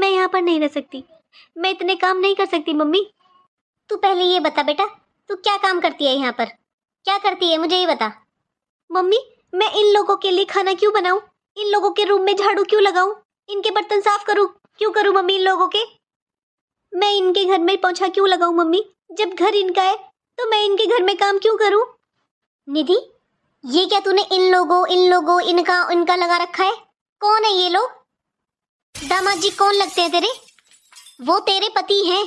मैं यहाँ पर नहीं रह सकती, मैं इतने काम नहीं कर सकती मम्मी। तू पहले ये बता बेटा, तू क्या काम करती है यहाँ पर, क्या करती है मुझे ये बता। मम्मी मैं इन लोगों के लिए खाना क्यों बनाऊं, इन लोगों के रूम में झाड़ू क्यों लगाऊं, इनके बर्तन साफ करूं क्यों करूं मम्मी, इन लोगों के मैं इनके घर में पोंछा क्यों लगाऊं मम्मी, जब घर इनका है तो मैं इनके घर में काम क्यों करूं। निधि ये क्या तूने इन लोगों इनका इनका लगा रखा है, कौन है ये लोग, दामाद जी कौन लगते हैं तेरे, वो तेरे पति हैं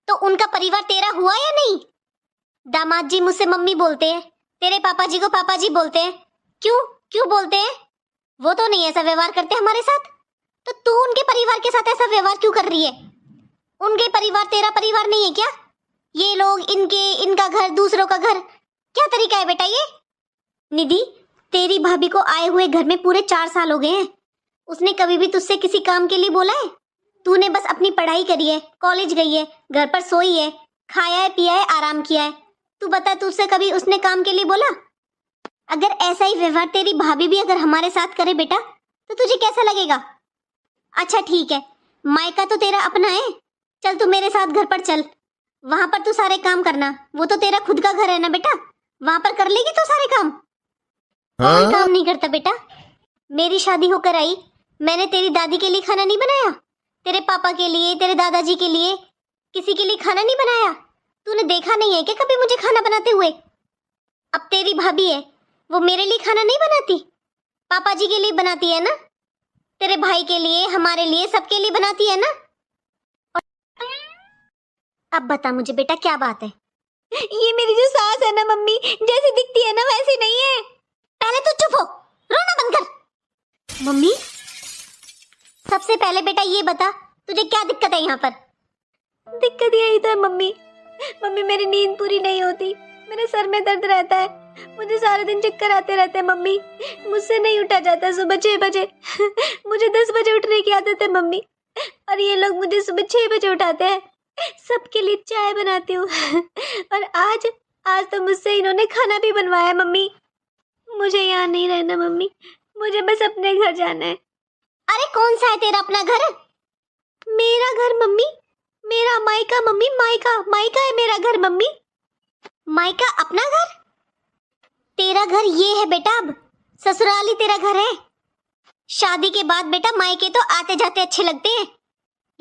तो उनका परिवार तेरा हुआ या नहीं। दामाद जी मुझसे मम्मी बोलते हैं, तेरे पापा जी को पापा जी बोलते हैं, क्यों क्यों बोलते हैं, वो तो नहीं ऐसा व्यवहार करते हमारे साथ, तो तू उनके परिवार के साथ ऐसा व्यवहार क्यों कर रही है। उनके परिवार तेरा परिवार नहीं है क्या, ये लोग इनका घर दूसरों का घर, क्या तरीका है बेटा ये। निधि तेरी भाभी को आए हुए घर में पूरे 4 साल हो गए हैं, उसने कभी भी तुझसे किसी काम के लिए बोला है, तूने बस अपनी पढ़ाई करी है, कॉलेज गई है, घर पर सोई है, खाया है, पिया है, आराम किया है, तू बता तुझसे कभी उसने काम के लिए बोला। अगर ऐसा ही व्यवहार तेरी भाभी भी अगर हमारे साथ करे बेटा तो तुझे कैसा लगेगा। अच्छा ठीक है, मायका तो तेरा अपना है, चल तू मेरे साथ घर पर चल, वहां पर तू सारे काम करना, वो तो तेरा खुद का घर है ना बेटा, वहां पर कर लेगी तो सारे काम। कौन काम नहीं करता बेटा, मेरी शादी होकर आई, मैंने तेरी दादी के लिए खाना नहीं बनाया, तेरे पापा के लिए, तेरे दादाजी के लिए, किसी के लिए खाना नहीं बनाया, तूने देखा नहीं है क्या कभी मुझे खाना बनाते हुए। अब तेरी भाभी है, वो मेरे लिए खाना नहीं बनाती, पापा जी के लिए बनाती है ना, तेरे भाई के लिए, हमारे लिए, सबके लिए बनाती है ना। अब बता मुझे बेटा क्या बात है। ये मेरी जो सास है ना मम्मी, जैसी दिखती है ना वैसी नहीं है। पहले तू चुप हो, रोना बंद कर। मम्मी सबसे पहले बेटा ये बता तुझे क्या दिक्कत है यहाँ पर। दिक्कत यही तो है मम्मी, मम्मी मेरी नींद पूरी नहीं होती, मेरे सर में दर्द रहता है, मुझे सारे दिन चक्कर आते रहते हैं मम्मी, मुझसे नहीं उठा जाता सुबह 6 बजे मुझे 10 बजे उठने की आदत है मम्मी, और ये लोग मुझे सुबह 6 बजे उठाते हैं, सबके लिए चाय बनाती हूँ और आज तो मुझसे इन्होंने खाना भी बनवाया मम्मी। मुझे यहाँ नहीं रहना मम्मी, मुझे बस अपने घर जाना है। अरे कौन सा है तेरा अपना घर। मेरा घर मम्मी, मेरा मायका मम्मी, मायका है मेरा घर मम्मी। मायका अपना घर, तेरा घर ये है बेटा, अब ससुराल ही तेरा घर है। शादी के बाद बेटा मायके तो आते जाते अच्छे लगते हैं,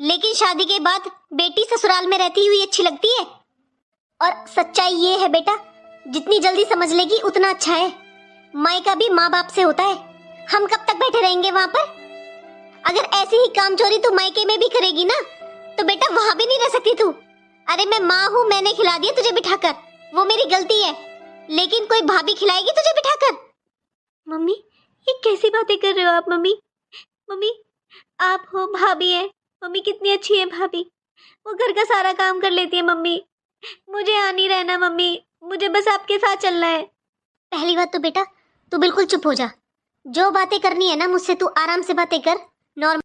लेकिन शादी के बाद बेटी ससुराल में रहती हुई अच्छी लगती है। और सच्चाई ये है बेटा, जितनी जल्दी समझ लेगी उतना अच्छा है। मायका भी माँ बाप से होता है, हम कब तक बैठे रहेंगे वहां पर। अगर ऐसी ही काम चोरी तू मायके में भी करेगी ना तो बेटा वहां भी नहीं रह सकती तू। अरे मैं माँ हूँ, मैंने खिला दिया तुझे बिठाकर, वो मेरी गलती है, लेकिन कोई भाभी खिलाएगी तुझे बिठाकर। मम्मी ये कैसी बातें कर रहे हो आप मम्मी, मम्मी आप हो, भाभी है, मम्मी कितनी अच्छी है भाभी, वो घर का सारा काम कर लेती है मम्मी, मुझे यहाँ नहीं रहना मम्मी, मुझे बस आपके साथ चलना है। पहली बात तो बेटा तू बिल्कुल चुप हो जा, जो बातें करनी है ना मुझसे तू आराम से बातें कर, नॉर्मल